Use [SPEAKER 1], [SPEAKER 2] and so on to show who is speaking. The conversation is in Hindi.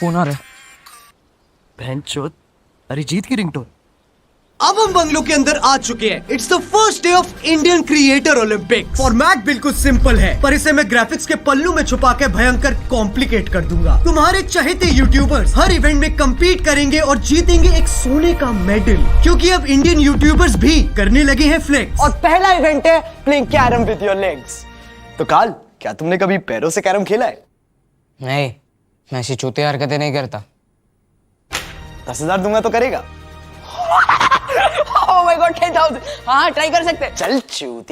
[SPEAKER 1] फोन आ रहा है।
[SPEAKER 2] बहनचोद, अरिजीत की रिंगटोन।
[SPEAKER 3] अब हम बंगलो के अंदर आ चुके हैं। It's the first day of Indian creator Olympics. Format बिल्कुल सिंपल है, पर इसे मैं ग्राफिक्स के पल्लू में छुपा के भयंकर कॉम्प्लिकेट कर दूंगा। तुम्हारे चहेते यूट्यूबर्स हर इवेंट में कम्पीट करेंगे और जीतेंगे एक सोने का मेडल, क्योंकि अब इंडियन यूट्यूबर्स भी करने लगे हैं फ्लेक्स।
[SPEAKER 4] और पहला इवेंट है playing carrom with your legs. तो काल, क्या तुमने कभी पैरों से कैरम खेला है?
[SPEAKER 1] नहीं, मैं ऐसी चूतिया हरकतें नहीं करता।
[SPEAKER 4] 10,000 दूंगा तो करेगा?
[SPEAKER 1] Oh my God, 10,000। हाँ, ट्राई कर सकते हैं।
[SPEAKER 4] चल चूतिया।